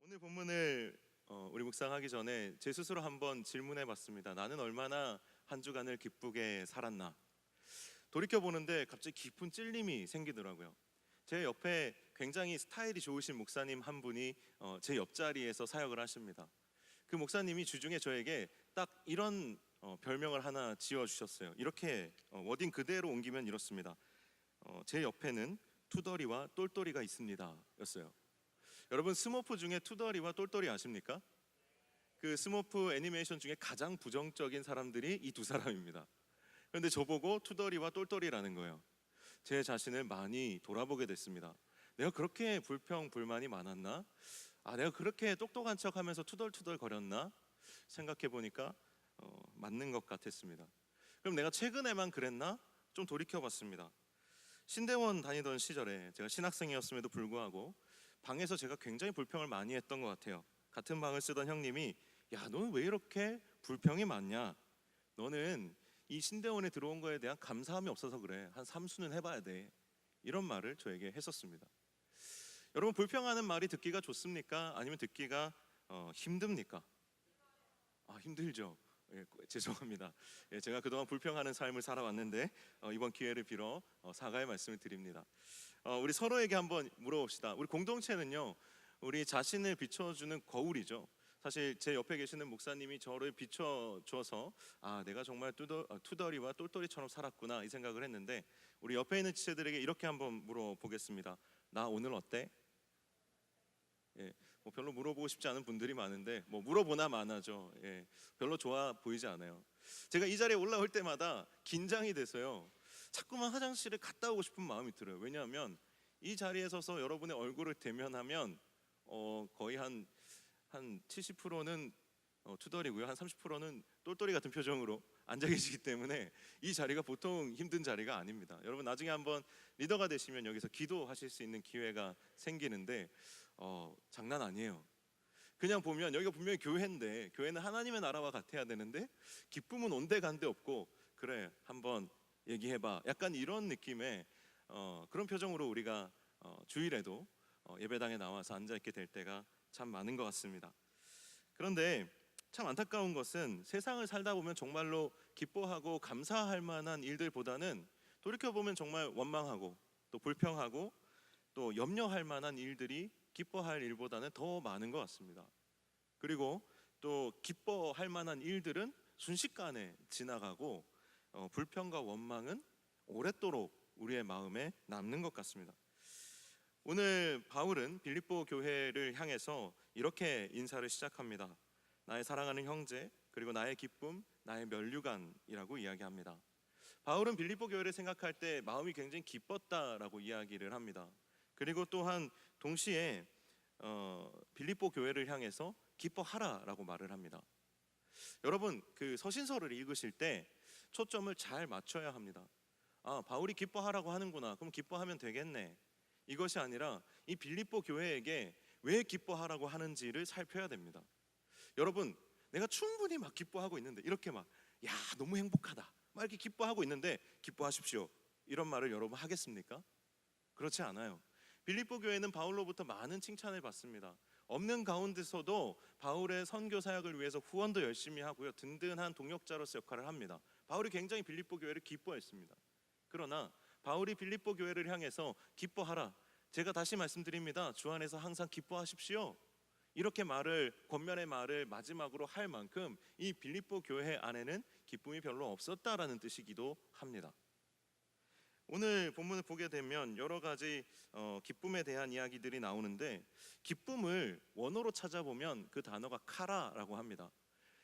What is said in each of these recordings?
오늘 본문을 우리 묵상하기 전에 제 스스로 한번 질문해 봤습니다. 나는 얼마나 한 주간을 기쁘게 살았나? 돌이켜 보는데 갑자기 깊은 찔림이 생기더라고요. 제 옆에 굉장히 스타일이 좋으신 목사님 한 분이 제 옆자리에서 사역을 하십니다. 그 목사님이 주중에 저에게 딱 이런 별명을 하나 지어 주셨어요. 이렇게 워딩 그대로 옮기면 이렇습니다. 제 옆에는 투덜이와 똘똘이가 있습니다 였어요. 여러분, 스머프 중에 투덜이와 똘똘이 아십니까? 그 스머프 애니메이션 중에 가장 부정적인 사람들이 이 두 사람입니다. 그런데 저보고 투덜이와 똘똘이라는 거예요. 제 자신을 많이 돌아보게 됐습니다. 내가 그렇게 불평불만이 많았나? 내가 그렇게 똑똑한 척하면서 투덜투덜 거렸나? 생각해 보니까 맞는 것 같았습니다. 그럼 내가 최근에만 그랬나? 좀 돌이켜 봤습니다. 신대원 다니던 시절에 제가 신학생이었음에도 불구하고 방에서 제가 굉장히 불평을 많이 했던 것 같아요. 같은 방을 쓰던 형님이 야, 너는 왜 이렇게 불평이 많냐? 너는 이 신대원에 들어온 거에 대한 감사함이 없어서 그래. 한 삼수는 해봐야 돼. 이런 말을 저에게 했었습니다. 여러분, 불평하는 말이 듣기가 좋습니까? 아니면 듣기가 힘듭니까? 힘들죠. 죄송합니다. 제가 그동안 불평하는 삶을 살아왔는데 이번 기회를 빌어 사과의 말씀을 드립니다. 우리 서로에게 한번 물어봅시다. 우리 공동체는요, 우리 자신을 비춰주는 거울이죠. 사실 제 옆에 계시는 목사님이 저를 비춰줘서 내가 정말 투덜이와 똘똘이처럼 살았구나 이 생각을 했는데, 우리 옆에 있는 지체들에게 이렇게 한번 물어보겠습니다. 나 오늘 어때? 별로 물어보고 싶지 않은 분들이 많은데 물어보나 마나죠. 별로 좋아 보이지 않아요. 제가 이 자리에 올라올 때마다 긴장이 돼서요, 자꾸만 화장실에 갔다 오고 싶은 마음이 들어요. 왜냐하면 이 자리에 서서 여러분의 얼굴을 대면하면 거의 한 70%는 투덜이고요, 한 30%는 똘똘이 같은 표정으로 앉아 계시기 때문에 이 자리가 보통 힘든 자리가 아닙니다. 여러분, 나중에 한번 리더가 되시면 여기서 기도하실 수 있는 기회가 생기는데 장난 아니에요. 그냥 보면 여기가 분명히 교회인데, 교회는 하나님의 나라와 같아야 되는데 기쁨은 온데간데 없고, 그래 한번 얘기해봐, 약간 이런 느낌의 그런 표정으로 우리가 주일에도 예배당에 나와서 앉아있게 될 때가 참 많은 것 같습니다. 그런데 참 안타까운 것은 세상을 살다 보면 정말로 기뻐하고 감사할 만한 일들보다는 돌이켜보면 정말 원망하고 또 불평하고 또 염려할 만한 일들이 기뻐할 일보다는 더 많은 것 같습니다. 그리고 또 기뻐할 만한 일들은 순식간에 지나가고 불평과 원망은 오랫도록 우리의 마음에 남는 것 같습니다. 오늘 바울은 빌립보 교회를 향해서 이렇게 인사를 시작합니다. 나의 사랑하는 형제, 그리고 나의 기쁨, 나의 면류관이라고 이야기합니다. 바울은 빌립보 교회를 생각할 때 마음이 굉장히 기뻤다라고 이야기를 합니다. 그리고 또한 동시에 빌립보 교회를 향해서 기뻐하라라고 말을 합니다. 여러분, 그 서신서를 읽으실 때 초점을 잘 맞춰야 합니다. 바울이 기뻐하라고 하는구나, 그럼 기뻐하면 되겠네, 이것이 아니라 이 빌립보 교회에게 왜 기뻐하라고 하는지를 살펴야 됩니다. 여러분, 내가 충분히 막 기뻐하고 있는데 이렇게 너무 행복하다 막 이렇게 기뻐하고 있는데 기뻐하십시오 이런 말을 여러분 하겠습니까? 그렇지 않아요. 빌립보 교회는 바울로부터 많은 칭찬을 받습니다. 없는 가운데서도 바울의 선교 사역을 위해서 후원도 열심히 하고요, 든든한 동역자로서 역할을 합니다. 바울이 굉장히 빌립보 교회를 기뻐했습니다. 그러나 바울이 빌립보 교회를 향해서 기뻐하라, 제가 다시 말씀드립니다, 주 안에서 항상 기뻐하십시오, 이렇게 권면의 말을 마지막으로 할 만큼 이 빌립보 교회 안에는 기쁨이 별로 없었다라는 뜻이기도 합니다. 오늘 본문을 보게 되면 여러 가지 기쁨에 대한 이야기들이 나오는데, 기쁨을 원어로 찾아보면 그 단어가 카라라고 합니다.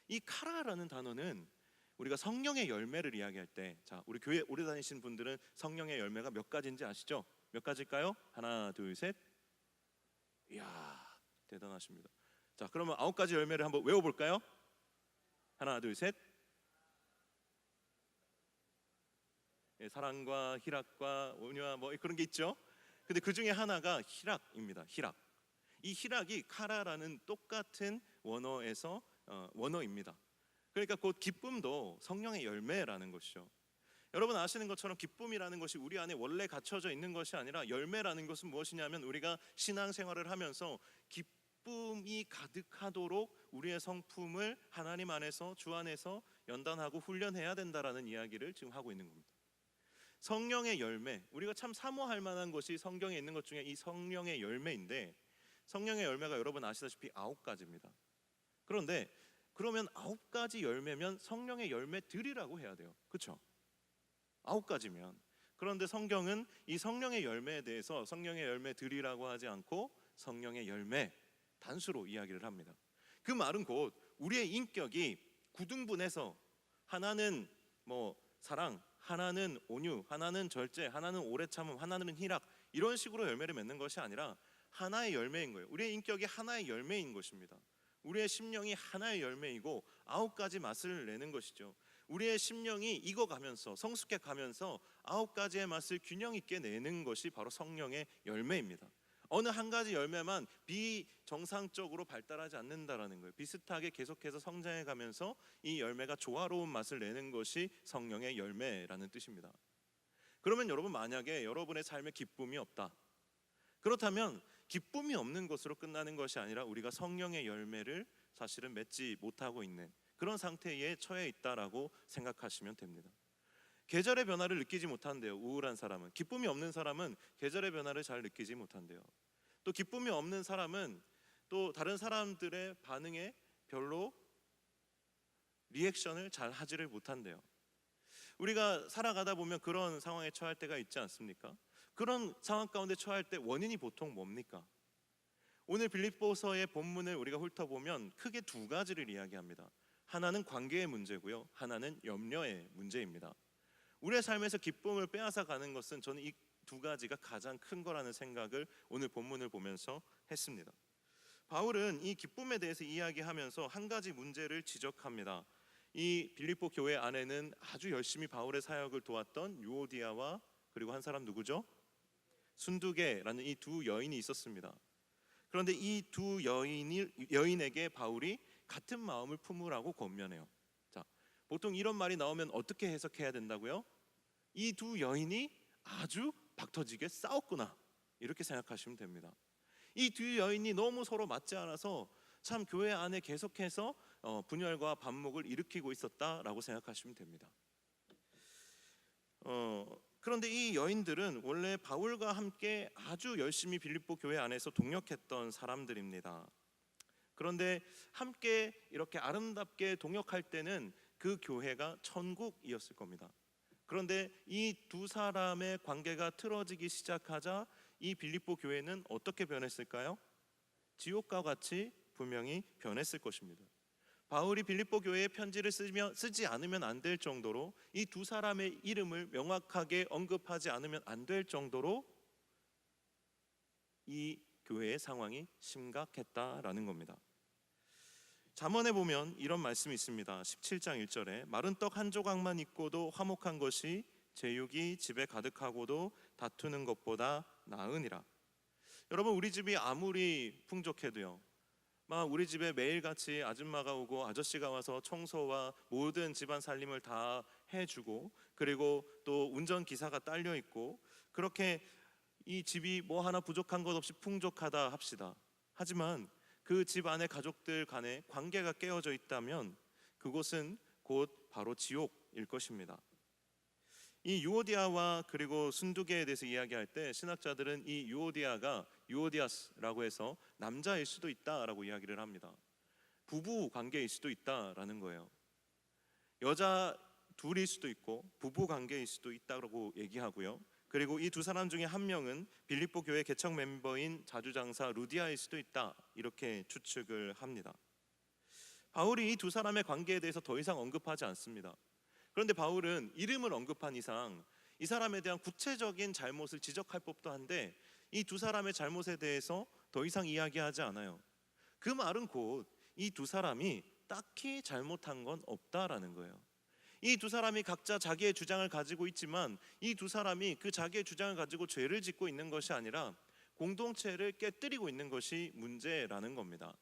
이 카라라는 단어는 우리가 성령의 열매를 이야기할 때, 우리 교회 오래 다니신 분들은 성령의 열매가 몇 가지인지 아시죠? 몇 가지일까요? 하나, 둘, 셋. 이야, 대단하십니다. 그러면 9가지 열매를 한번 외워볼까요? 하나, 둘, 셋. 사랑과 희락과 온유와 그런 게 있죠. 근데 그 중에 하나가 희락입니다. 희락. 이 희락이 카라라는 똑같은 원어입니다. 그러니까 곧 기쁨도 성령의 열매라는 것이죠. 여러분 아시는 것처럼 기쁨이라는 것이 우리 안에 원래 갖춰져 있는 것이 아니라, 열매라는 것은 무엇이냐면 우리가 신앙생활을 하면서 기쁨이 가득하도록 우리의 성품을 하나님 안에서, 주 안에서 연단하고 훈련해야 된다라는 이야기를 지금 하고 있는 겁니다. 성령의 열매, 우리가 참 사모할 만한 것이 성경에 있는 것 중에 이 성령의 열매인데, 성령의 열매가 여러분 아시다시피 9가지입니다. 그런데 그러면 9가지 열매면 성령의 열매들이라고 해야 돼요. 그렇죠? 9가지면. 그런데 성경은 이 성령의 열매에 대해서 성령의 열매들이라고 하지 않고 성령의 열매 단수로 이야기를 합니다. 그 말은 곧 우리의 인격이 구등분해서 하나는 사랑, 하나는 온유, 하나는 절제, 하나는 오래 참음, 하나는 희락, 이런 식으로 열매를 맺는 것이 아니라 하나의 열매인 거예요. 우리의 인격이 하나의 열매인 것입니다. 우리의 심령이 하나의 열매이고 9가지 맛을 내는 것이죠. 우리의 심령이 익어가면서 성숙해가면서 9가지의 맛을 균형 있게 내는 것이 바로 성령의 열매입니다. 어느 한 가지 열매만 비정상적으로 발달하지 않는다라는 거예요. 비슷하게 계속해서 성장해가면서 이 열매가 조화로운 맛을 내는 것이 성령의 열매라는 뜻입니다. 그러면 여러분, 만약에 여러분의 삶에 기쁨이 없다, 그렇다면 기쁨이 없는 것으로 끝나는 것이 아니라 우리가 성령의 열매를 사실은 맺지 못하고 있는 그런 상태에 처해 있다라고 생각하시면 됩니다. 계절의 변화를 느끼지 못한대요. 우울한 사람은. 기쁨이 없는 사람은 계절의 변화를 잘 느끼지 못한대요. 또 기쁨이 없는 사람은 또 다른 사람들의 반응에 별로 리액션을 잘 하지를 못한대요. 우리가 살아가다 보면 그런 상황에 처할 때가 있지 않습니까? 그런 상황 가운데 처할 때 원인이 보통 뭡니까? 오늘 빌립보서의 본문을 우리가 훑어보면 크게 2가지를 이야기합니다. 하나는 관계의 문제고요, 하나는 염려의 문제입니다. 우리의 삶에서 기쁨을 빼앗아 가는 것은 저는 이 2가지가 가장 큰 거라는 생각을 오늘 본문을 보면서 했습니다. 바울은 이 기쁨에 대해서 이야기하면서 한 가지 문제를 지적합니다. 이 빌립보 교회 안에는 아주 열심히 바울의 사역을 도왔던 유오디아와 그리고 한 사람 누구죠? 순두계라는 이 2 여인이 있었습니다. 그런데 이 2 여인에게 바울이 같은 마음을 품으라고 권면해요. 자, 보통 이런 말이 나오면 어떻게 해석해야 된다고요? 이 2 여인이 아주 박터지게 싸웠구나, 이렇게 생각하시면 됩니다. 이 2 여인이 너무 서로 맞지 않아서 참 교회 안에 계속해서 분열과 반목을 일으키고 있었다라고 생각하시면 됩니다. 그런데 이 여인들은 원래 바울과 함께 아주 열심히 빌립보 교회 안에서 동역했던 사람들입니다. 그런데 함께 이렇게 아름답게 동역할 때는 그 교회가 천국이었을 겁니다. 그런데 이 2 사람의 관계가 틀어지기 시작하자 이 빌립보 교회는 어떻게 변했을까요? 지옥과 같이 분명히 변했을 것입니다. 바울이 빌립보 교회에 편지를 쓰지 않으면 안 될 정도로 이 2 사람의 이름을 명확하게 언급하지 않으면 안 될 정도로 이 교회의 상황이 심각했다라는 겁니다. 잠언에 보면 이런 말씀이 있습니다. 17장 1절에 마른 떡 한 조각만 있고도 화목한 것이 제육이 집에 가득하고도 다투는 것보다 나으니라. 여러분, 우리 집이 아무리 풍족해도요, 우리 집에 매일같이 아줌마가 오고 아저씨가 와서 청소와 모든 집안 살림을 다 해주고, 그리고 또 운전기사가 딸려 있고, 그렇게 이 집이 하나 부족한 것 없이 풍족하다 합시다. 하지만 그 집 안에 가족들 간의 관계가 깨어져 있다면 그곳은 곧 바로 지옥일 것입니다. 이 유오디아와 그리고 순두계에 대해서 이야기할 때 신학자들은 이 유오디아가 유오디아스라고 해서 남자일 수도 있다라고 이야기를 합니다. 부부 관계일 수도 있다라는 거예요. 여자 둘일 수도 있고 부부 관계일 수도 있다고 얘기하고요. 그리고 이 2 사람 중에 한 명은 빌립보 교회 개척 멤버인 자주장사 루디아일 수도 있다, 이렇게 추측을 합니다. 바울이 이 2 사람의 관계에 대해서 더 이상 언급하지 않습니다. 그런데 바울은 이름을 언급한 이상 이 사람에 대한 구체적인 잘못을 지적할 법도 한데 이 2 사람의 잘못에 대해서 더 이상 이야기하지 않아요. 그 말은 곧 이 2 사람이 딱히 잘못한 건 없다라는 거예요. 이 2 사람이 각자 자기의 주장을 가지고 있지만 이 2 사람이 그 자기의 주장을 가지고 죄를 짓고 있는 것이 아니라 공동체를 깨뜨리고 있는 것이 문제라는 겁니다.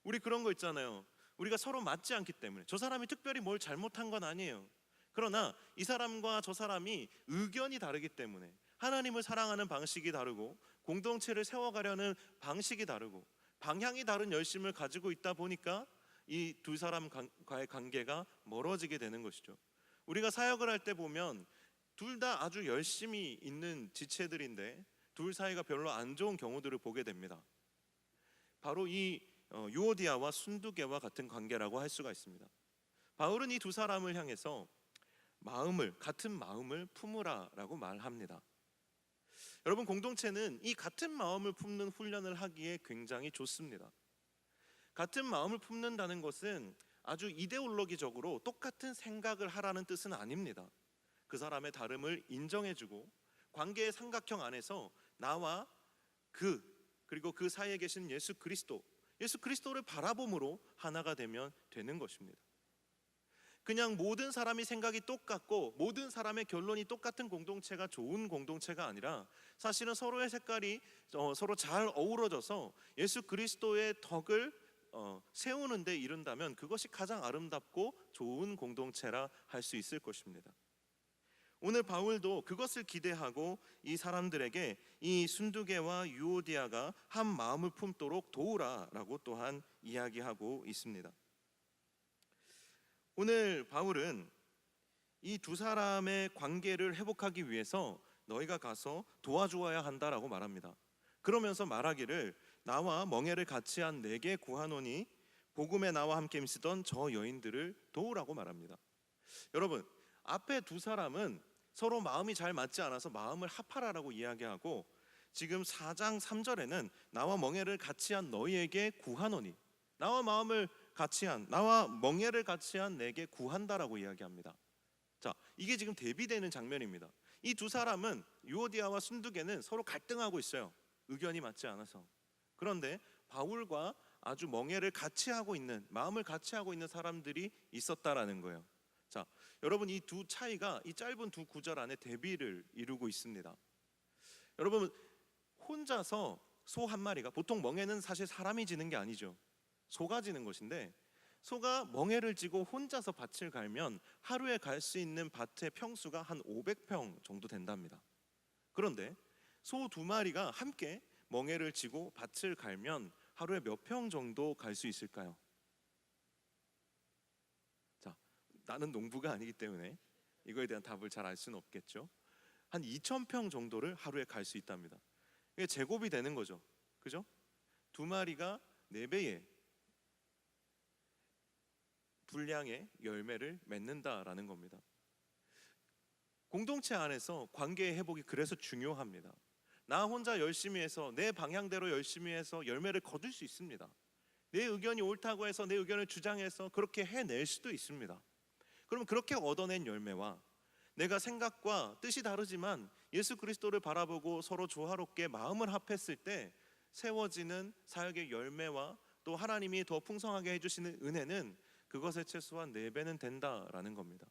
우리 그런 거 있잖아요. 우리가 서로 맞지 않기 때문에 저 사람이 특별히 뭘 잘못한 건 아니에요. 그러나 이 사람과 저 사람이 의견이 다르기 때문에 하나님을 사랑하는 방식이 다르고 공동체를 세워가려는 방식이 다르고 방향이 다른 열심을 가지고 있다 보니까 이 두 사람과의 관계가 멀어지게 되는 것이죠. 우리가 사역을 할 때 보면 둘 다 아주 열심히 있는 지체들인데 둘 사이가 별로 안 좋은 경우들을 보게 됩니다. 바로 이 유오디아와 순두개와 같은 관계라고 할 수가 있습니다. 바울은 이 두 사람을 향해서 같은 마음을 품으라라고 말합니다. 여러분, 공동체는 이 같은 마음을 품는 훈련을 하기에 굉장히 좋습니다. 같은 마음을 품는다는 것은 아주 이데올로기적으로 똑같은 생각을 하라는 뜻은 아닙니다. 그 사람의 다름을 인정해주고 관계의 삼각형 안에서 나와 그리고 그 사이에 계신 예수 그리스도를 바라봄으로 하나가 되면 되는 것입니다. 그냥 모든 사람이 생각이 똑같고 모든 사람의 결론이 똑같은 공동체가 좋은 공동체가 아니라 사실은 서로의 색깔이 서로 잘 어우러져서 예수 그리스도의 덕을 세우는 데 이른다면 그것이 가장 아름답고 좋은 공동체라 할 수 있을 것입니다. 오늘 바울도 그것을 기대하고 이 사람들에게 이 순두개와 유오디아가 한 마음을 품도록 도우라라고 또한 이야기하고 있습니다. 오늘 바울은 이 두 사람의 관계를 회복하기 위해서 너희가 가서 도와주어야 한다라고 말합니다. 그러면서 말하기를 나와 멍에를 같이 한 내게 구하노니 복음에 나와 함께 있으던 저 여인들을 도우라고 말합니다. 여러분, 앞에 두 사람은 서로 마음이 잘 맞지 않아서 마음을 합하라라고 이야기하고 지금 4장 3절에는 나와 멍에를 같이 한 너희에게 구하노니 나와 멍에를 같이 한 내게 구한다라고 이야기합니다. 자, 이게 지금 대비되는 장면입니다. 이 두 사람은 유오디아와 순두개는 서로 갈등하고 있어요. 의견이 맞지 않아서. 그런데 바울과 아주 멍에를 같이 하고 있는 마음을 같이 하고 있는 사람들이 있었다라는 거예요. 자, 여러분, 이 두 차이가 이 짧은 두 구절 안에 대비를 이루고 있습니다. 여러분, 혼자서 소 한 마리가 보통 멍에는 사실 사람이 지는 게 아니죠. 소가 지는 것인데 소가 멍에를 지고 혼자서 밭을 갈면 하루에 갈 수 있는 밭의 평수가 한 500평 정도 된답니다. 그런데 소 두 마리가 함께 멍에를 지고 밭을 갈면 하루에 몇 평 정도 갈 수 있을까요? 자, 나는 농부가 아니기 때문에 이거에 대한 답을 잘 알 수는 없겠죠. 한 2,000평 정도를 하루에 갈 수 있답니다. 이게 제곱이 되는 거죠. 그죠? 두 마리가 4배의 분량의 열매를 맺는다라는 겁니다. 공동체 안에서 관계의 회복이 그래서 중요합니다. 나 혼자 열심히 해서 내 방향대로 열심히 해서 열매를 거둘 수 있습니다. 내 의견이 옳다고 해서 내 의견을 주장해서 그렇게 해낼 수도 있습니다. 그럼 그렇게 얻어낸 열매와 내가 생각과 뜻이 다르지만 예수 그리스도를 바라보고 서로 조화롭게 마음을 합했을 때 세워지는 사역의 열매와 또 하나님이 더 풍성하게 해주시는 은혜는 그것의 최소한 4배는 된다라는 겁니다.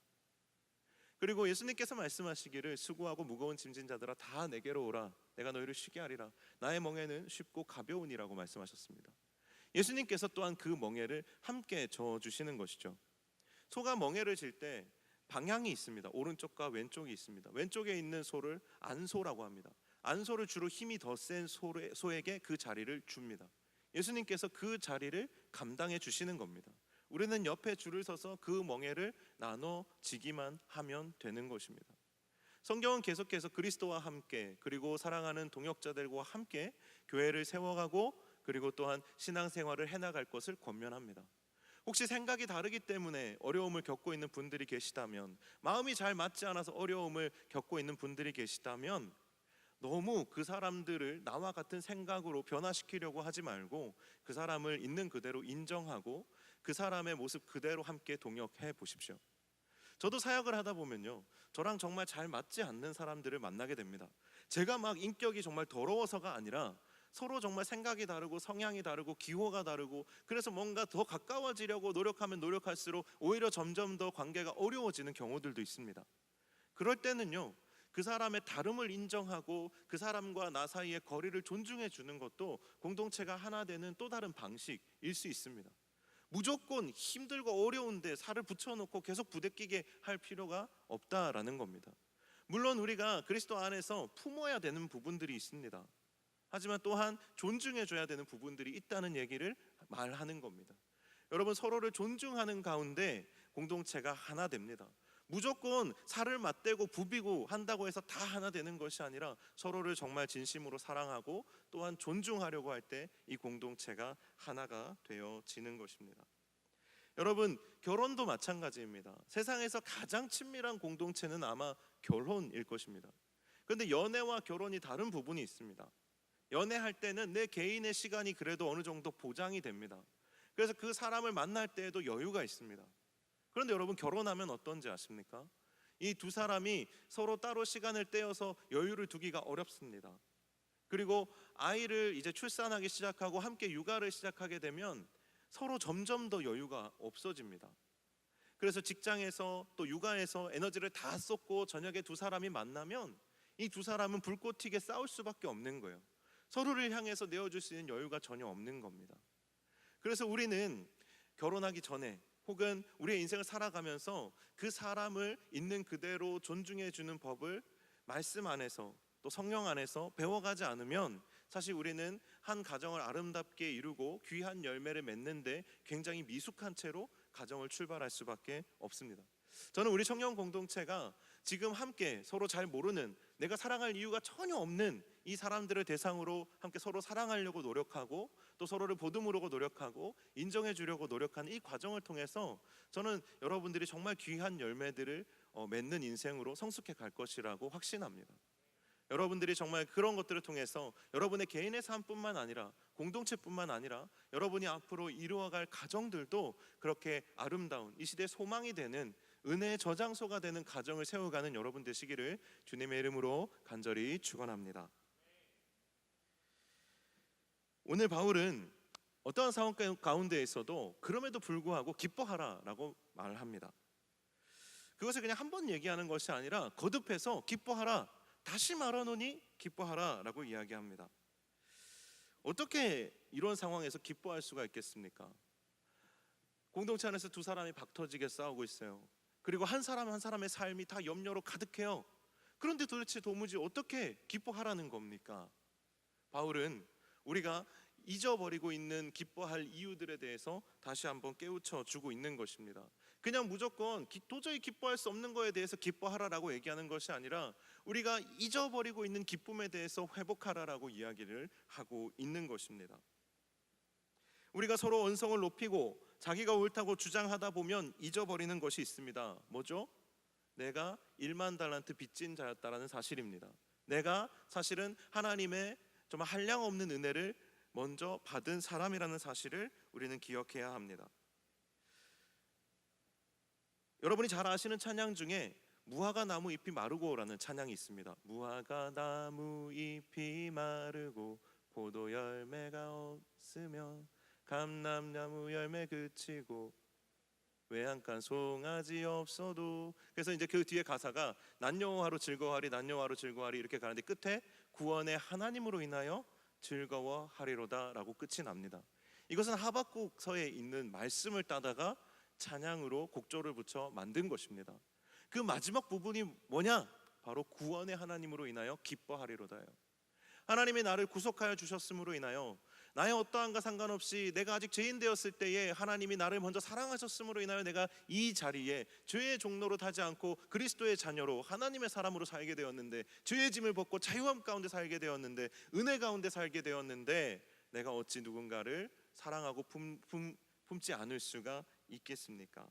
그리고 예수님께서 말씀하시기를 수고하고 무거운 짐진 자들아 다 내게로 오라 내가 너희를 쉬게 하리라 나의 멍에는 쉽고 가벼우니라고 말씀하셨습니다. 예수님께서 또한 그 멍에를 함께 저어주시는 것이죠. 소가 멍에를 질 때 방향이 있습니다. 오른쪽과 왼쪽이 있습니다. 왼쪽에 있는 소를 안소라고 합니다. 안소를 주로 힘이 더 센 소에게 그 자리를 줍니다. 예수님께서 그 자리를 감당해 주시는 겁니다. 우리는 옆에 줄을 서서 그 멍에를 나눠지기만 하면 되는 것입니다. 성경은 계속해서 그리스도와 함께 그리고 사랑하는 동역자들과 함께 교회를 세워가고 그리고 또한 신앙생활을 해나갈 것을 권면합니다. 혹시 생각이 다르기 때문에 어려움을 겪고 있는 분들이 계시다면 마음이 잘 맞지 않아서 어려움을 겪고 있는 분들이 계시다면 너무 그 사람들을 나와 같은 생각으로 변화시키려고 하지 말고 그 사람을 있는 그대로 인정하고 그 사람의 모습 그대로 함께 동역해 보십시오. 저도 사역을 하다 보면요 저랑 정말 잘 맞지 않는 사람들을 만나게 됩니다. 제가 막 인격이 정말 더러워서가 아니라 서로 정말 생각이 다르고 성향이 다르고 기호가 다르고 그래서 뭔가 더 가까워지려고 노력하면 노력할수록 오히려 점점 더 관계가 어려워지는 경우들도 있습니다. 그럴 때는요 그 사람의 다름을 인정하고 그 사람과 나 사이의 거리를 존중해 주는 것도 공동체가 하나 되는 또 다른 방식일 수 있습니다. 무조건 힘들고 어려운데 살을 붙여놓고 계속 부대끼게 할 필요가 없다라는 겁니다. 물론 우리가 그리스도 안에서 품어야 되는 부분들이 있습니다. 하지만 또한 존중해줘야 되는 부분들이 있다는 얘기를 말하는 겁니다. 여러분, 서로를 존중하는 가운데 공동체가 하나 됩니다. 무조건 살을 맞대고 부비고 한다고 해서 다 하나 되는 것이 아니라 서로를 정말 진심으로 사랑하고 또한 존중하려고 할 때 이 공동체가 하나가 되어지는 것입니다. 여러분, 결혼도 마찬가지입니다. 세상에서 가장 친밀한 공동체는 아마 결혼일 것입니다. 그런데 연애와 결혼이 다른 부분이 있습니다. 연애할 때는 내 개인의 시간이 그래도 어느 정도 보장이 됩니다. 그래서 그 사람을 만날 때에도 여유가 있습니다. 그런데 여러분, 결혼하면 어떤지 아십니까? 이 두 사람이 서로 따로 시간을 떼어서 여유를 두기가 어렵습니다. 그리고 아이를 이제 출산하기 시작하고 함께 육아를 시작하게 되면 서로 점점 더 여유가 없어집니다. 그래서 직장에서 또 육아에서 에너지를 다 쏟고 저녁에 두 사람이 만나면 이 두 사람은 불꽃 튀게 싸울 수밖에 없는 거예요. 서로를 향해서 내어줄 수 있는 여유가 전혀 없는 겁니다. 그래서 우리는 결혼하기 전에 혹은 우리의 인생을 살아가면서 그 사람을 있는 그대로 존중해 주는 법을 말씀 안에서 또 성령 안에서 배워가지 않으면 사실 우리는 한 가정을 아름답게 이루고 귀한 열매를 맺는데 굉장히 미숙한 채로 가정을 출발할 수밖에 없습니다. 저는 우리 청년 공동체가 지금 함께 서로 잘 모르는, 내가 사랑할 이유가 전혀 없는 이 사람들을 대상으로 함께 서로 사랑하려고 노력하고 또 서로를 보듬으려고 노력하고 인정해 주려고 노력하는 이 과정을 통해서 저는 여러분들이 정말 귀한 열매들을 맺는 인생으로 성숙해 갈 것이라고 확신합니다. 여러분들이 정말 그런 것들을 통해서 여러분의 개인의 삶뿐만 아니라 공동체뿐만 아니라 여러분이 앞으로 이루어갈 가정들도 그렇게 아름다운 이 시대의 소망이 되는 은혜의 저장소가 되는 가정을 세워가는 여러분 되시기를 주님의 이름으로 간절히 축원합니다. 오늘 바울은 어떠한 상황 가운데 있어도 그럼에도 불구하고 기뻐하라라고 말을 합니다. 그것을 그냥 한 번 얘기하는 것이 아니라 거듭해서 기뻐하라, 다시 말하노니 기뻐하라라고 이야기합니다. 어떻게 이런 상황에서 기뻐할 수가 있겠습니까? 공동체 안에서 두 사람이 박터지게 싸우고 있어요. 그리고 한 사람 한 사람의 삶이 다 염려로 가득해요. 그런데 도대체 도무지 어떻게 기뻐하라는 겁니까? 바울은 우리가 잊어버리고 있는 기뻐할 이유들에 대해서 다시 한번 깨우쳐 주고 있는 것입니다. 그냥 무조건 도저히 기뻐할 수 없는 거에 대해서 기뻐하라라고 얘기하는 것이 아니라 우리가 잊어버리고 있는 기쁨에 대해서 회복하라라고 이야기를 하고 있는 것입니다. 우리가 서로 언성을 높이고 자기가 옳다고 주장하다 보면 잊어버리는 것이 있습니다. 뭐죠? 내가 1만 달란트 빚진 자였다라는 사실입니다. 내가 사실은 하나님의 정말 한량 없는 은혜를 먼저 받은 사람이라는 사실을 우리는 기억해야 합니다. 여러분이 잘 아시는 찬양 중에 무화과 나무 잎이 마르고라는 찬양이 있습니다. 무화과 나무 잎이 마르고 포도 열매가 없으면 감람나무 열매 그치고 외양간 송아지 없어도. 그래서 이제 그 뒤에 가사가 난여호하로 즐거워하리 난여호하로 즐거워하리 이렇게 가는데 끝에 구원의 하나님으로 인하여 즐거워하리로다 라고 끝이 납니다. 이것은 하박국서에 있는 말씀을 따다가 찬양으로 곡조를 붙여 만든 것입니다. 그 마지막 부분이 뭐냐? 바로 구원의 하나님으로 인하여 기뻐하리로다예요. 하나님이 나를 구속하여 주셨음으로 인하여 나의 어떠한가 상관없이 내가 아직 죄인 되었을 때에 하나님이 나를 먼저 사랑하셨음으로 인하여 내가 이 자리에 죄의 종로로 타지 않고 그리스도의 자녀로 하나님의 사람으로 살게 되었는데, 죄의 짐을 벗고 자유함 가운데 살게 되었는데, 은혜 가운데 살게 되었는데 내가 어찌 누군가를 사랑하고 품지 않을 수가 있겠습니까?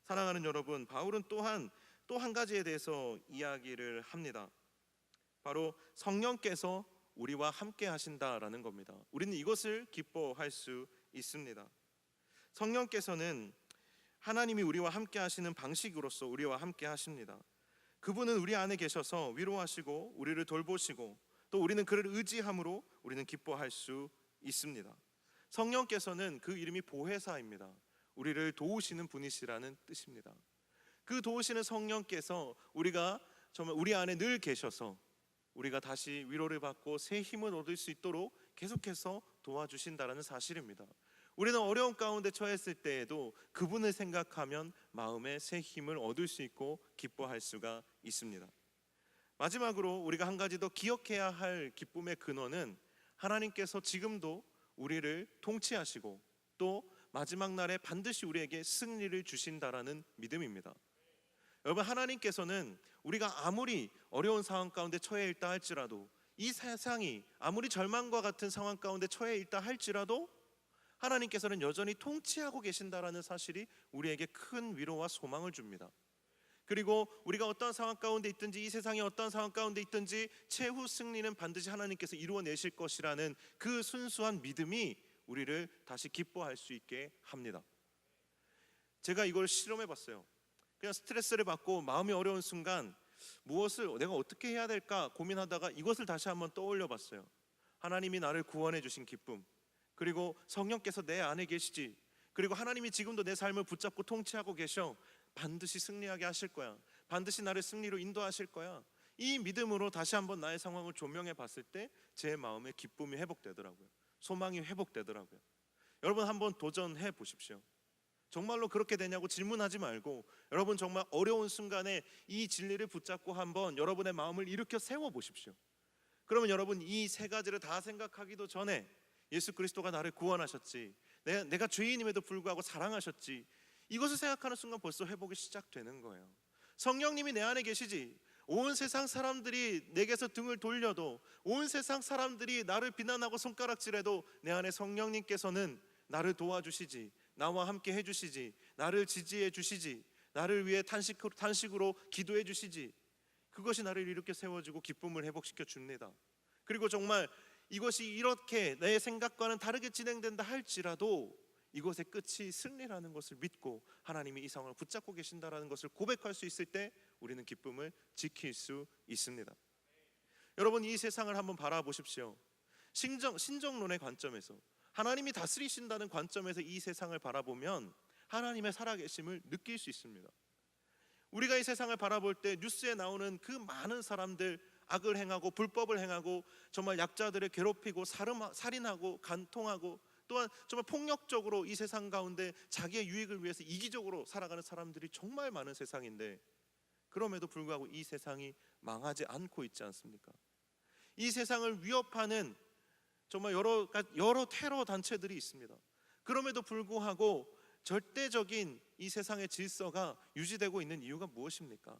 사랑하는 여러분, 바울은 또한 또 한 가지에 대해서 이야기를 합니다. 바로 성령께서 우리와 함께 하신다라는 겁니다. 우리는 이것을 기뻐할 수 있습니다. 성령께서는 하나님이 우리와 함께 하시는 방식으로서 우리와 함께 하십니다. 그분은 우리 안에 계셔서 위로하시고 우리를 돌보시고 또 우리는 그를 의지함으로 우리는 기뻐할 수 있습니다. 성령께서는 그 이름이 보혜사입니다. 우리를 도우시는 분이시라는 뜻입니다. 그 도우시는 성령께서 우리가 정말 우리 안에 늘 계셔서 우리가 다시 위로를 받고 새 힘을 얻을 수 있도록 계속해서 도와주신다는 사실입니다. 우리는 어려운 가운데 처했을 때에도 그분을 생각하면 마음에 새 힘을 얻을 수 있고 기뻐할 수가 있습니다. 마지막으로 우리가 한 가지 더 기억해야 할 기쁨의 근원은 하나님께서 지금도 우리를 통치하시고 또 마지막 날에 반드시 우리에게 승리를 주신다라는 믿음입니다. 여러분, 하나님께서는 우리가 아무리 어려운 상황 가운데 처해 있다 할지라도, 이 세상이 아무리 절망과 같은 상황 가운데 처해 있다 할지라도 하나님께서는 여전히 통치하고 계신다라는 사실이 우리에게 큰 위로와 소망을 줍니다. 그리고 우리가 어떤 상황 가운데 있든지, 이 세상이 어떤 상황 가운데 있든지 최후 승리는 반드시 하나님께서 이루어내실 것이라는 그 순수한 믿음이 우리를 다시 기뻐할 수 있게 합니다. 제가 이걸 실험해 봤어요. 그냥 스트레스를 받고 마음이 어려운 순간 무엇을 내가 어떻게 해야 될까 고민하다가 이것을 다시 한번 떠올려 봤어요. 하나님이 나를 구원해 주신 기쁨, 그리고 성령께서 내 안에 계시지, 그리고 하나님이 지금도 내 삶을 붙잡고 통치하고 계셔. 반드시 승리하게 하실 거야. 반드시 나를 승리로 인도하실 거야. 이 믿음으로 다시 한번 나의 상황을 조명해 봤을 때 제 마음에 기쁨이 회복되더라고요. 소망이 회복되더라고요. 여러분, 한번 도전해 보십시오. 정말로 그렇게 되냐고 질문하지 말고, 여러분 정말 어려운 순간에 이 진리를 붙잡고 한번 여러분의 마음을 일으켜 세워 보십시오. 그러면 여러분, 이 세 가지를 다 생각하기도 전에 예수 그리스도가 나를 구원하셨지, 내가 죄인임에도 불구하고 사랑하셨지, 이것을 생각하는 순간 벌써 회복이 시작되는 거예요. 성령님이 내 안에 계시지, 온 세상 사람들이 내게서 등을 돌려도, 온 세상 사람들이 나를 비난하고 손가락질해도 내 안에 성령님께서는 나를 도와주시지, 나와 함께 해주시지, 나를 지지해 주시지, 나를 위해 탄식으로 기도해 주시지. 그것이 나를 일으켜 세워주고 기쁨을 회복시켜 줍니다. 그리고 정말 이것이 이렇게 내 생각과는 다르게 진행된다 할지라도 이것의 끝이 승리라는 것을 믿고 하나님이 이 상황을 붙잡고 계신다라는 것을 고백할 수 있을 때 우리는 기쁨을 지킬 수 있습니다. 여러분, 이 세상을 한번 바라보십시오. 신정론의 관점에서, 하나님이 다스리신다는 관점에서 이 세상을 바라보면 하나님의 살아계심을 느낄 수 있습니다. 우리가 이 세상을 바라볼 때 뉴스에 나오는 그 많은 사람들, 악을 행하고 불법을 행하고 정말 약자들을 괴롭히고 살인하고 간통하고 또한 정말 폭력적으로 이 세상 가운데 자기의 유익을 위해서 이기적으로 살아가는 사람들이 정말 많은 세상인데, 그럼에도 불구하고 이 세상이 망하지 않고 있지 않습니까? 이 세상을 위협하는 정말 여러 테러 단체들이 있습니다. 그럼에도 불구하고 절대적인 이 세상의 질서가 유지되고 있는 이유가 무엇입니까?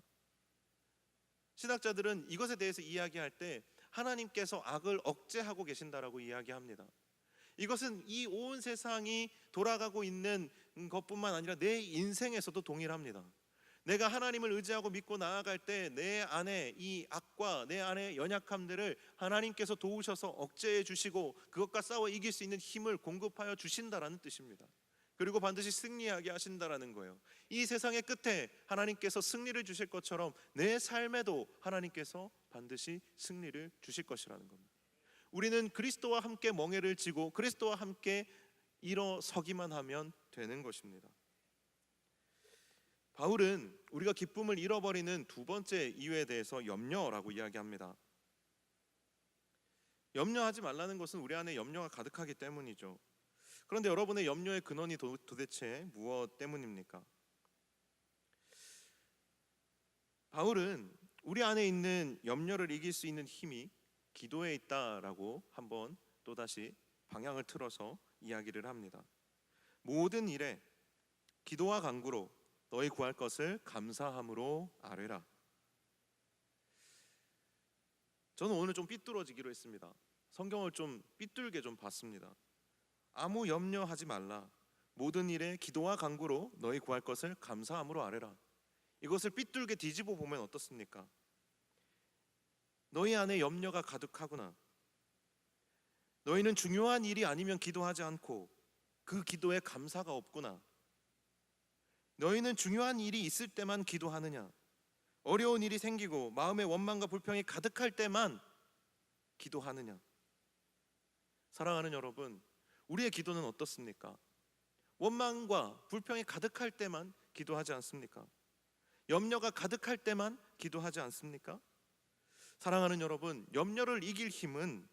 신학자들은 이것에 대해서 이야기할 때 하나님께서 악을 억제하고 계신다라고 이야기합니다. 이것은 이 온 세상이 돌아가고 있는 것뿐만 아니라 내 인생에서도 동일합니다. 내가 하나님을 의지하고 믿고 나아갈 때 내 안에 이 악과 내 안에 연약함들을 하나님께서 도우셔서 억제해 주시고 그것과 싸워 이길 수 있는 힘을 공급하여 주신다라는 뜻입니다. 그리고 반드시 승리하게 하신다라는 거예요. 이 세상의 끝에 하나님께서 승리를 주실 것처럼 내 삶에도 하나님께서 반드시 승리를 주실 것이라는 겁니다. 우리는 그리스도와 함께 멍에를 지고 그리스도와 함께 일어서기만 하면 되는 것입니다. 바울은 우리가 기쁨을 잃어버리는 두 번째 이유에 대해서 염려라고 이야기합니다. 염려하지 말라는 것은 우리 안에 염려가 가득하기 때문이죠. 그런데 여러분의 염려의 근원이 도대체 무엇 때문입니까? 바울은 우리 안에 있는 염려를 이길 수 있는 힘이 기도에 있다라고 한번 또다시 방향을 틀어서 이야기를 합니다. 모든 일에 기도와 간구로 너희 구할 것을 감사함으로 아뢰라. 저는 오늘 좀 삐뚤어지기로 했습니다. 성경을 좀 삐뚤게 좀 봤습니다. 아무 염려하지 말라. 모든 일에 기도와 간구로 너희 구할 것을 감사함으로 아뢰라. 이것을 삐뚤게 뒤집어 보면 어떻습니까? 너희 안에 염려가 가득하구나. 너희는 중요한 일이 아니면 기도하지 않고 그 기도에 감사가 없구나. 너희는 중요한 일이 있을 때만 기도하느냐. 어려운 일이 생기고 마음의 원망과 불평이 가득할 때만 기도하느냐. 사랑하는 여러분, 우리의 기도는 어떻습니까? 원망과 불평이 가득할 때만 기도하지 않습니까? 염려가 가득할 때만 기도하지 않습니까? 사랑하는 여러분, 염려를 이기려면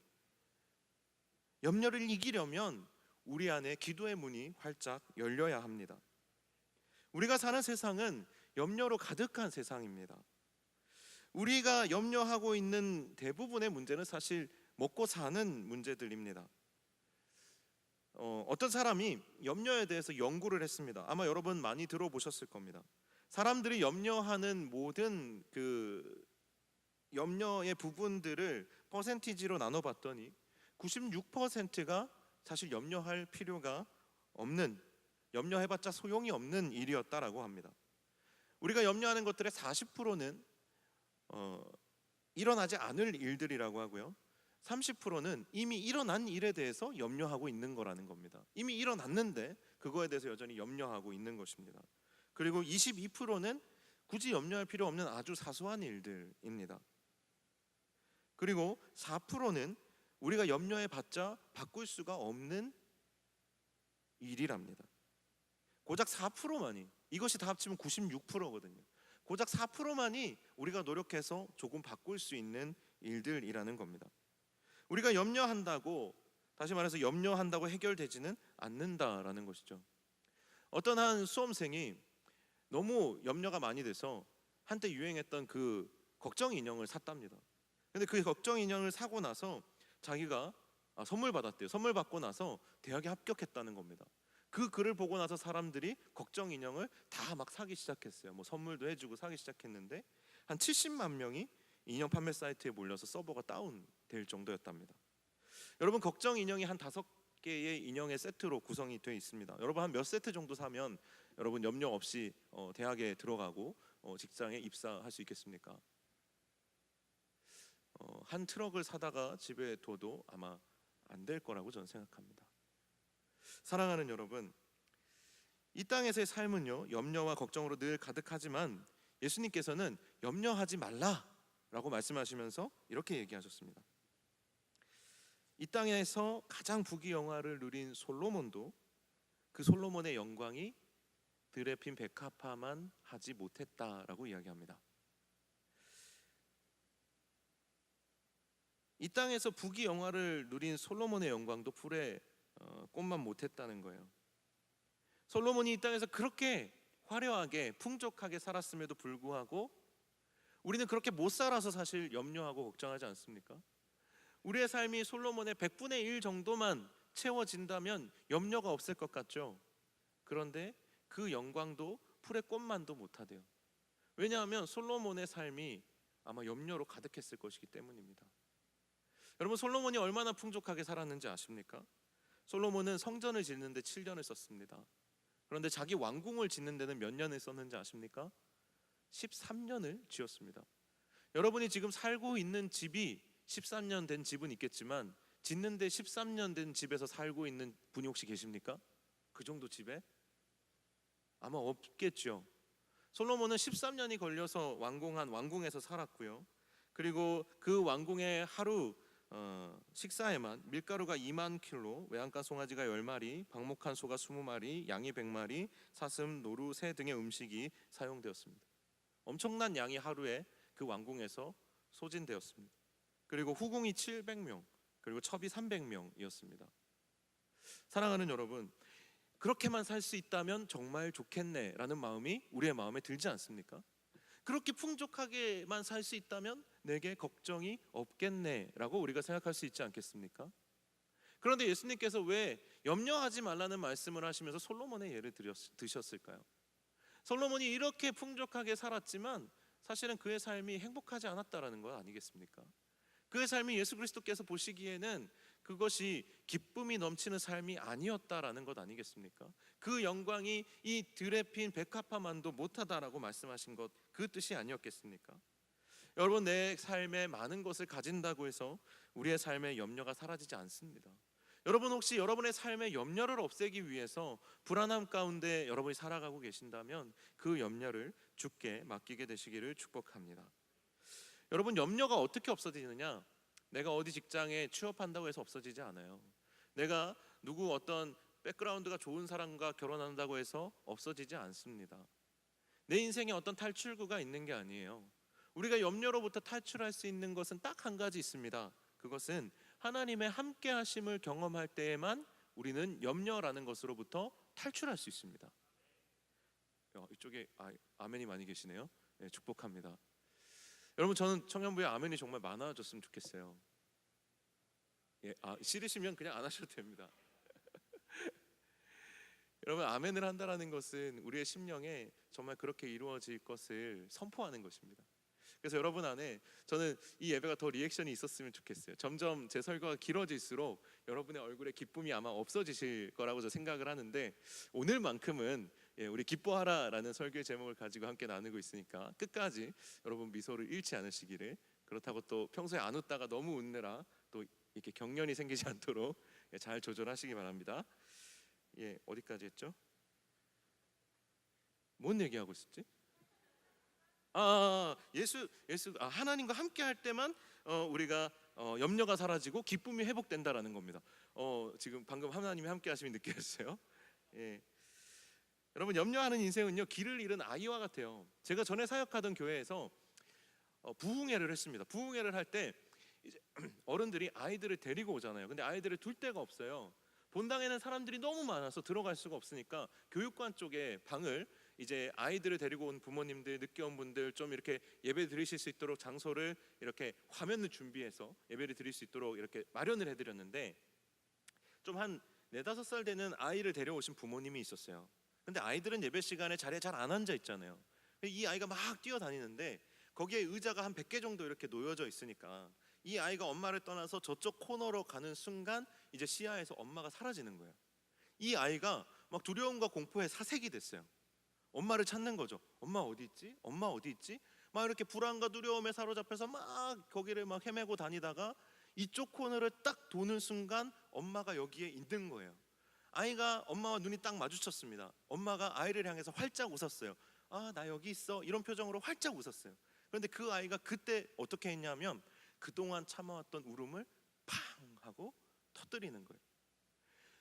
우리 안에 기도의 문이 활짝 열려야 합니다. 우리가 사는 세상은 염려로 가득한 세상입니다. 우리가 염려하고 있는 대부분의 문제는 사실 먹고 사는 문제들입니다. 어떤 사람이 염려에 대해서 연구를 했습니다. 아마 여러분 많이 들어보셨을 겁니다. 사람들이 염려하는 모든 그 염려의 부분들을 퍼센티지로 나눠봤더니 96%가 사실 염려할 필요가 없는, 염려해봤자 소용이 없는 일이었다라고 합니다. 우리가 염려하는 것들의 40%는 일어나지 않을 일들이라고 하고요, 30%는 이미 일어난 일에 대해서 염려하고 있는 거라는 겁니다. 이미 일어났는데 그거에 대해서 여전히 염려하고 있는 것입니다. 그리고 22%는 굳이 염려할 필요 없는 아주 사소한 일들입니다. 그리고 4%는 우리가 염려해봤자 바꿀 수가 없는 일이랍니다. 고작 4%만이, 이것이 다 합치면 96%거든요. 고작 4%만이 우리가 노력해서 조금 바꿀 수 있는 일들이라는 겁니다. 우리가 염려한다고, 다시 말해서 염려한다고 해결되지는 않는다라는 것이죠. 어떤 한 수험생이 너무 염려가 많이 돼서 한때 유행했던 그 걱정 인형을 샀답니다. 근데 그 걱정 인형을 사고 나서 자기가 선물 받았대요. 선물 받고 나서 대학에 합격했다는 겁니다. 그 글을 보고 나서 사람들이 걱정 인형을 다 막 사기 시작했어요. 뭐 선물도 해주고 사기 시작했는데 한 70만 명이 인형 판매 사이트에 몰려서 서버가 다운될 정도였답니다. 여러분, 걱정 인형이 한 5개의 인형의 세트로 구성이 되어 있습니다. 여러분, 한 몇 세트 정도 사면 여러분 염려 없이 대학에 들어가고 직장에 입사할 수 있겠습니까? 한 트럭을 사다가 집에 둬도 아마 안 될 거라고 저는 생각합니다. 사랑하는 여러분, 이 땅에서의 삶은요, 염려와 걱정으로 늘 가득하지만 예수님께서는 염려하지 말라라고 말씀하시면서 이렇게 얘기하셨습니다. 이 땅에서 가장 부귀영화를 누린 솔로몬도 그 솔로몬의 영광이 들에 핀 백합화만 하지 못했다라고 이야기합니다. 이 땅에서 부귀영화를 누린 솔로몬의 영광도 풀에 꽃만 못했다는 거예요. 솔로몬이 이 땅에서 그렇게 화려하게 풍족하게 살았음에도 불구하고 우리는 그렇게 못 살아서 사실 염려하고 걱정하지 않습니까? 우리의 삶이 솔로몬의 100분의 1 정도만 채워진다면 염려가 없을 것 같죠. 그런데 그 영광도 풀의 꽃만도 못하대요. 왜냐하면 솔로몬의 삶이 아마 염려로 가득했을 것이기 때문입니다. 여러분, 솔로몬이 얼마나 풍족하게 살았는지 아십니까? 솔로몬은 성전을 짓는데 7년을 썼습니다. 그런데 자기 왕궁을 짓는 데는 몇 년을 썼는지 아십니까? 13년을 지었습니다. 여러분이 지금 살고 있는 집이 13년 된 집은 있겠지만 짓는데 13년 된 집에서 살고 있는 분이 혹시 계십니까? 그 정도 집에? 아마 없겠죠. 솔로몬은 13년이 걸려서 완공한 왕궁에서 살았고요. 그리고 그 왕궁의 하루 식사에만 밀가루가 2만 킬로, 외양간 송아지가 10마리, 방목한 소가 20마리, 양이 100마리, 사슴, 노루, 새 등의 음식이 사용되었습니다. 엄청난 양이 하루에 그 왕궁에서 소진되었습니다. 그리고 후궁이 700명, 그리고 첩이 300명이었습니다. 사랑하는 여러분, 그렇게만 살 수 있다면 정말 좋겠네라는 마음이 우리의 마음에 들지 않습니까? 그렇게 풍족하게만 살 수 있다면 내게 걱정이 없겠네라고 우리가 생각할 수 있지 않겠습니까? 그런데 예수님께서 왜 염려하지 말라는 말씀을 하시면서 솔로몬의 예를 드셨을까요? 솔로몬이 이렇게 풍족하게 살았지만 사실은 그의 삶이 행복하지 않았다라는 것 아니겠습니까? 그의 삶이 예수 그리스도께서 보시기에는 그것이 기쁨이 넘치는 삶이 아니었다라는 것 아니겠습니까? 그 영광이 이 들에 핀 백합화만도 못하다라고 말씀하신 것, 그 뜻이 아니었겠습니까? 여러분, 내 삶에 많은 것을 가진다고 해서 우리의 삶의 염려가 사라지지 않습니다. 여러분, 혹시 여러분의 삶의 염려를 없애기 위해서 불안함 가운데 여러분이 살아가고 계신다면 그 염려를 주께 맡기게 되시기를 축복합니다. 여러분, 염려가 어떻게 없어지느냐? 내가 어디 직장에 취업한다고 해서 없어지지 않아요. 내가 누구 어떤 백그라운드가 좋은 사람과 결혼한다고 해서 없어지지 않습니다. 내 인생에 어떤 탈출구가 있는 게 아니에요. 우리가 염려로부터 탈출할 수 있는 것은 딱 한 가지 있습니다. 그것은 하나님의 함께 하심을 경험할 때에만 우리는 염려라는 것으로부터 탈출할 수 있습니다. 이쪽에 아멘이 많이 계시네요. 네, 축복합니다. 여러분, 저는 청년부에 아멘이 정말 많아졌으면 좋겠어요. 예, 싫으시면 그냥 안 하셔도 됩니다. 여러분, 아멘을 한다라는 것은 우리의 심령에 정말 그렇게 이루어질 것을 선포하는 것입니다. 그래서 여러분 안에 저는 이 예배가 더 리액션이 있었으면 좋겠어요. 점점 제 설교가 길어질수록 여러분의 얼굴에 기쁨이 아마 없어지실 거라고 저 생각을 하는데, 오늘만큼은 우리 기뻐하라라는 설교의 제목을 가지고 함께 나누고 있으니까 끝까지 여러분 미소를 잃지 않으시기를, 그렇다고 또 평소에 안 웃다가 너무 웃느라 또 이렇게 경련이 생기지 않도록 잘 조절하시기 바랍니다. 어디까지 했죠? 뭔 얘기하고 있었지? 예수 하나님과 함께 할 때만 우리가 염려가 사라지고 기쁨이 회복된다라는 겁니다. 지금 방금 하나님이 함께 하심이 느껴졌어요. 예. 여러분, 염려하는 인생은요, 길을 잃은 아이와 같아요. 제가 전에 사역하던 교회에서 부흥회를 했습니다. 부흥회를 할 때 이제 어른들이 아이들을 데리고 오잖아요. 근데 아이들을 둘 데가 없어요. 본당에는 사람들이 너무 많아서 들어갈 수가 없으니까 교육관 쪽에 방을 이제 아이들을 데리고 온 부모님들, 늦게 온 분들 좀 이렇게 예배 드리실 수 있도록 장소를 이렇게 화면을 준비해서 예배를 드릴 수 있도록 이렇게 마련을 해드렸는데, 좀 한 4-5살 되는 아이를 데려오신 부모님이 있었어요. 근데 아이들은 예배 시간에 자리에 잘 안 앉아 있잖아요. 이 아이가 막 뛰어다니는데 거기에 의자가 한 100개 정도 이렇게 놓여져 있으니까 이 아이가 엄마를 떠나서 저쪽 코너로 가는 순간 이제 시야에서 엄마가 사라지는 거예요. 이 아이가 막 두려움과 공포에 사색이 됐어요. 엄마를 찾는 거죠. 엄마 어디 있지? 엄마 어디 있지? 막 이렇게 불안과 두려움에 사로잡혀서 막 거기를 막 헤매고 다니다가 이쪽 코너를 딱 도는 순간 엄마가 여기에 있는 거예요. 아이가 엄마와 눈이 딱 마주쳤습니다. 엄마가 아이를 향해서 활짝 웃었어요. 나 여기 있어, 이런 표정으로 활짝 웃었어요. 그런데 그 아이가 그때 어떻게 했냐면 그동안 참아왔던 울음을 팡 하고 터뜨리는 거예요.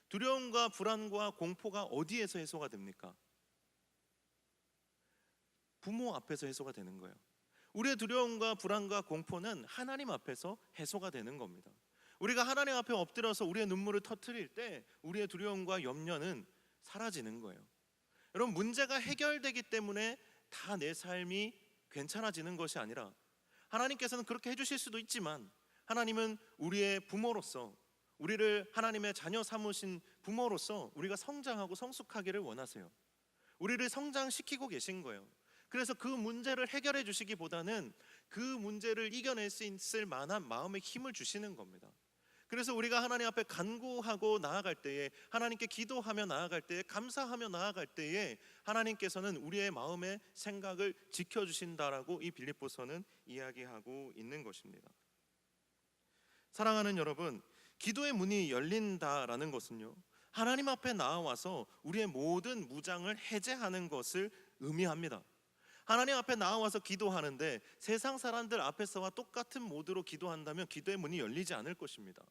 두려움과 불안과 공포가 어디에서 해소가 됩니까? 부모 앞에서 해소가 되는 거예요. 우리의 두려움과 불안과 공포는 하나님 앞에서 해소가 되는 겁니다. 우리가 하나님 앞에 엎드려서 우리의 눈물을 터뜨릴 때 우리의 두려움과 염려는 사라지는 거예요. 여러분, 문제가 해결되기 때문에 다 내 삶이 괜찮아지는 것이 아니라, 하나님께서는 그렇게 해주실 수도 있지만 하나님은 우리의 부모로서, 우리를 하나님의 자녀 삼으신 부모로서 우리가 성장하고 성숙하기를 원하세요. 우리를 성장시키고 계신 거예요. 그래서 그 문제를 해결해 주시기보다는 그 문제를 이겨낼 수 있을 만한 마음의 힘을 주시는 겁니다. 그래서 우리가 하나님 앞에 간구하고 나아갈 때에, 하나님께 기도하며 나아갈 때에, 감사하며 나아갈 때에 하나님께서는 우리의 마음의 생각을 지켜주신다라고 이 빌립보서는 이야기하고 있는 것입니다. 사랑하는 여러분, 기도의 문이 열린다라는 것은요, 하나님 앞에 나와서 우리의 모든 무장을 해제하는 것을 의미합니다. 하나님 앞에 나와서 기도하는데 세상 사람들 앞에서와 똑같은 모드로 기도한다면 기도의 문이 열리지 않을 것입니다.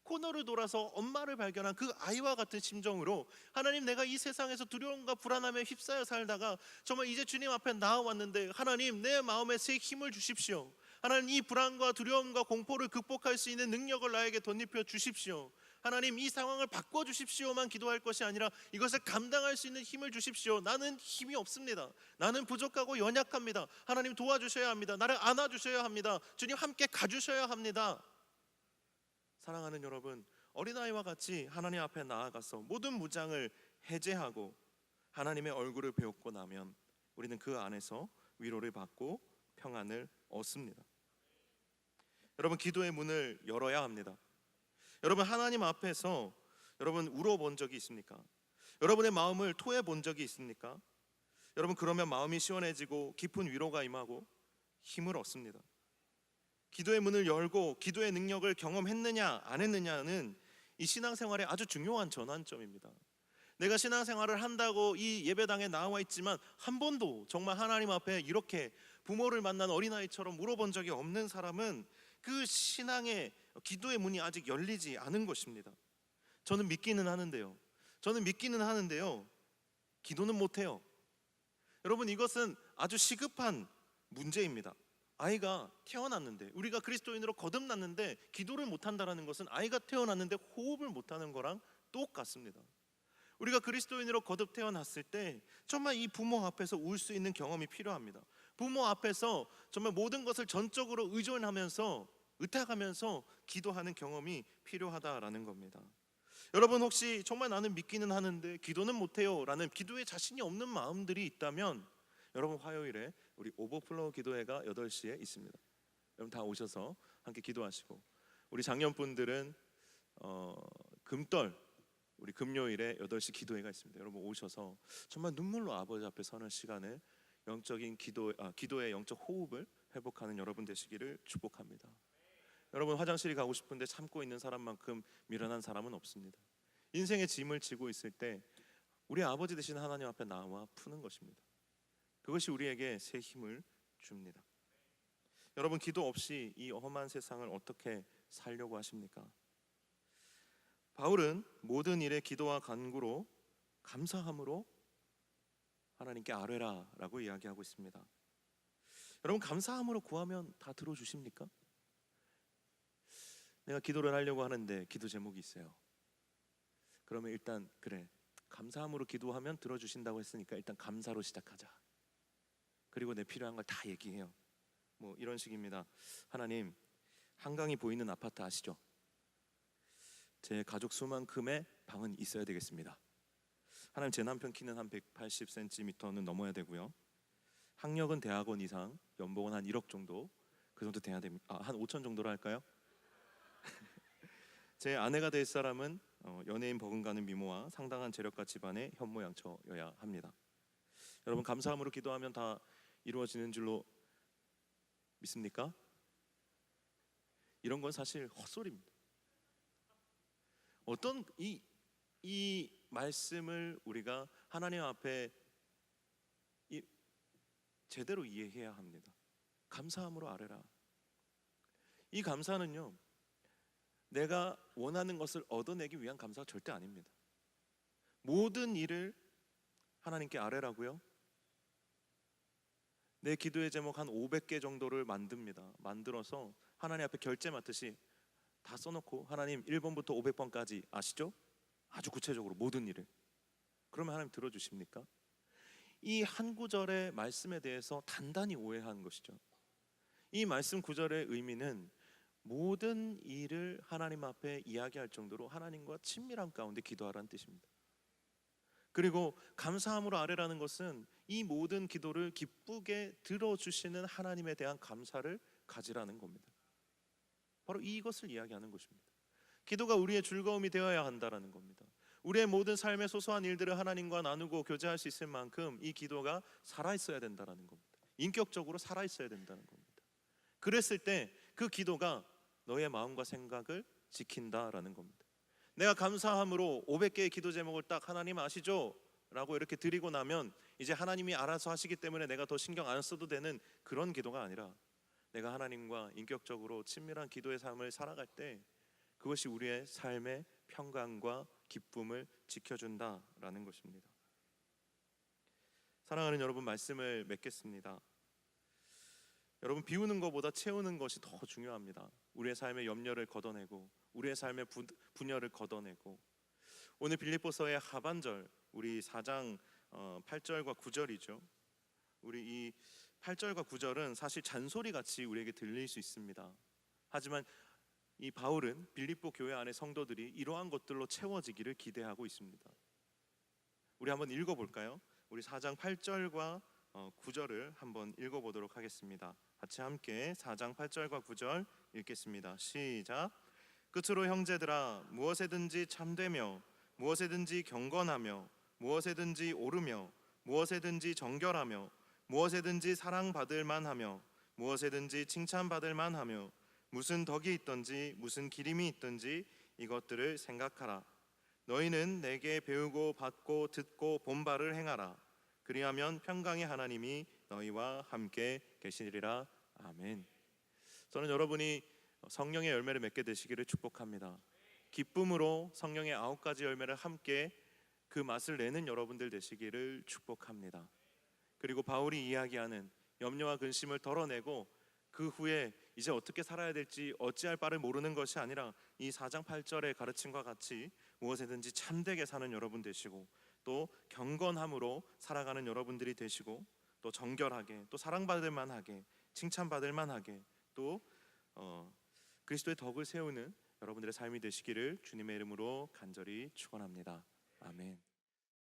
코너를 돌아서 엄마를 발견한 그 아이와 같은 심정으로, 하나님, 내가 이 세상에서 두려움과 불안함에 휩싸여 살다가 정말 이제 주님 앞에 나와왔는데 하나님, 내 마음에 새 힘을 주십시오. 하나님, 이 불안과 두려움과 공포를 극복할 수 있는 능력을 나에게 덧입혀 주십시오. 하나님, 이 상황을 바꿔주십시오만 기도할 것이 아니라 이것을 감당할 수 있는 힘을 주십시오. 나는 힘이 없습니다. 나는 부족하고 연약합니다. 하나님, 도와주셔야 합니다. 나를 안아주셔야 합니다. 주님, 함께 가주셔야 합니다. 사랑하는 여러분, 어린아이와 같이 하나님 앞에 나아가서 모든 무장을 해제하고 하나님의 얼굴을 배우고 나면 우리는 그 안에서 위로를 받고 평안을 얻습니다. 여러분, 기도의 문을 열어야 합니다. 여러분, 하나님 앞에서 여러분 울어본 적이 있습니까? 여러분의 마음을 토해본 적이 있습니까? 여러분, 그러면 마음이 시원해지고 깊은 위로가 임하고 힘을 얻습니다. 기도의 문을 열고 기도의 능력을 경험했느냐 안 했느냐는 이 신앙생활의 아주 중요한 전환점입니다. 내가 신앙생활을 한다고 이 예배당에 나와 있지만 한 번도 정말 하나님 앞에 이렇게 부모를 만난 어린아이처럼 물어본 적이 없는 사람은 그 신앙의 기도의 문이 아직 열리지 않은 것입니다. 저는 믿기는 하는데요, 기도는 못해요. 여러분, 이것은 아주 시급한 문제입니다. 아이가 태어났는데, 우리가 그리스도인으로 거듭났는데 기도를 못한다는 것은 아이가 태어났는데 호흡을 못하는 거랑 똑같습니다. 우리가 그리스도인으로 거듭 태어났을 때 정말 이 부모 앞에서 울 수 있는 경험이 필요합니다. 부모 앞에서 정말 모든 것을 전적으로 의존하면서 의탁하면서 기도하는 경험이 필요하다라는 겁니다. 여러분 혹시 정말 나는 믿기는 하는데 기도는 못해요 라는 기도에 자신이 없는 마음들이 있다면 여러분 화요일에 우리 오버플로우 기도회가 8시에 있습니다. 여러분 다 오셔서 함께 기도하시고, 우리 장년분들은 금떨 우리 금요일에 8시 기도회가 있습니다. 여러분 오셔서 정말 눈물로 아버지 앞에 서는 시간을 영적인 기도의 영적 호흡을 회복하는 여러분 되시기를 축복합니다. 여러분 화장실이 가고 싶은데 참고 있는 사람만큼 미련한 사람은 없습니다. 인생의 짐을 지고 있을 때 우리 아버지 되신 하나님 앞에 나와 푸는 것입니다. 그것이 우리에게 새 힘을 줍니다. 여러분 기도 없이 이 험한 세상을 어떻게 살려고 하십니까? 바울은 모든 일에 기도와 간구로 감사함으로 하나님께 아뢰라 라고 이야기하고 있습니다. 여러분 감사함으로 구하면 다 들어주십니까? 내가 기도를 하려고 하는데 기도 제목이 있어요. 그러면 일단 그래, 감사함으로 기도하면 들어주신다고 했으니까 일단 감사로 시작하자. 그리고 내 필요한 걸 다 얘기해요. 뭐 이런 식입니다. 하나님, 한강이 보이는 아파트 아시죠? 제 가족 수만큼의 방은 있어야 되겠습니다. 하나님, 제 남편 키는 한 180cm는 넘어야 되고요. 학력은 대학원 이상, 연봉은 한 1억 정도, 그 정도 돼야 됩니다. 한 5천 정도로 할까요? 제 아내가 될 사람은 연예인 버금가는 미모와 상당한 재력가 집안의 현모양처여야 합니다. 여러분 감사함으로 기도하면 다 이루어지는 줄로 믿습니까? 이런 건 사실 헛소리입니다. 어떤 이 말씀을 우리가 하나님 앞에 제대로 이해해야 합니다. 감사함으로 아뢰라. 이 감사는요, 내가 원하는 것을 얻어내기 위한 감사가 절대 아닙니다. 모든 일을 하나님께 아뢰라고요? 내 기도의 제목 한 500개 정도를 만들어서 하나님 앞에 결제 맡듯이 다 써놓고 하나님 1번부터 500번까지 아시죠? 아주 구체적으로 모든 일을. 그러면 하나님 들어주십니까? 이 한 구절의 말씀에 대해서 단단히 오해한 것이죠. 이 말씀 구절의 의미는 모든 일을 하나님 앞에 이야기할 정도로 하나님과 친밀한 가운데 기도하라는 뜻입니다. 그리고 감사함으로 아뢰라는 것은 이 모든 기도를 기쁘게 들어주시는 하나님에 대한 감사를 가지라는 겁니다. 바로 이것을 이야기하는 것입니다. 기도가 우리의 즐거움이 되어야 한다는 겁니다. 우리의 모든 삶의 소소한 일들을 하나님과 나누고 교제할 수 있을 만큼 이 기도가 살아있어야 된다는 겁니다. 인격적으로 살아있어야 된다는 겁니다. 그랬을 때 그 기도가 너의 마음과 생각을 지킨다라는 겁니다. 내가 감사함으로 500개의 기도 제목을 딱 하나님 아시죠? 라고 이렇게 드리고 나면 이제 하나님이 알아서 하시기 때문에 내가 더 신경 안 써도 되는 그런 기도가 아니라 내가 하나님과 인격적으로 친밀한 기도의 삶을 살아갈 때 그것이 우리의 삶의 평강과 기쁨을 지켜준다라는 것입니다. 사랑하는 여러분, 말씀을 맺겠습니다. 여러분 비우는 것보다 채우는 것이 더 중요합니다. 우리의 삶의 염려를 걷어내고 우리의 삶의 분열을 걷어내고, 오늘 빌립보서의 하반절 우리 4장 8절과 9절이죠. 우리 이 8절과 9절은 사실 잔소리같이 우리에게 들릴 수 있습니다. 하지만 이 바울은 빌립보 교회 안의 성도들이 이러한 것들로 채워지기를 기대하고 있습니다. 우리 한번 읽어볼까요? 우리 4장 8절과 9절을 한번 읽어보도록 하겠습니다. 같이 함께 4장 8절과 9절 읽겠습니다. 시작. 끝으로 형제들아, 무엇에든지 참되며 무엇에든지 경건하며 무엇에든지 오르며 무엇에든지 정결하며 무엇에든지 사랑받을 만하며 무엇에든지 칭찬받을 만하며 무슨 덕이 있든지 무슨 기림이 있든지 이것들을 생각하라. 너희는 내게 배우고 받고 듣고 본 바를 행하라. 그리하면 평강의 하나님이 너희와 함께 계시리라. 아멘. 저는 여러분이 성령의 열매를 맺게 되시기를 축복합니다. 기쁨으로 성령의 9가지 열매를 함께 그 맛을 내는 여러분들 되시기를 축복합니다. 그리고 바울이 이야기하는 염려와 근심을 덜어내고 그 후에 이제 어떻게 살아야 될지 어찌할 바를 모르는 것이 아니라 이 4장 8절의 가르침과 같이 무엇에든지 참되게 사는 여러분 되시고 또 경건함으로 살아가는 여러분들이 되시고 또 정결하게, 또 사랑받을 만하게, 칭찬받을 만하게, 또 그리스도의 덕을 세우는 여러분들의 삶이 되시기를 주님의 이름으로 간절히 축원합니다. 아멘.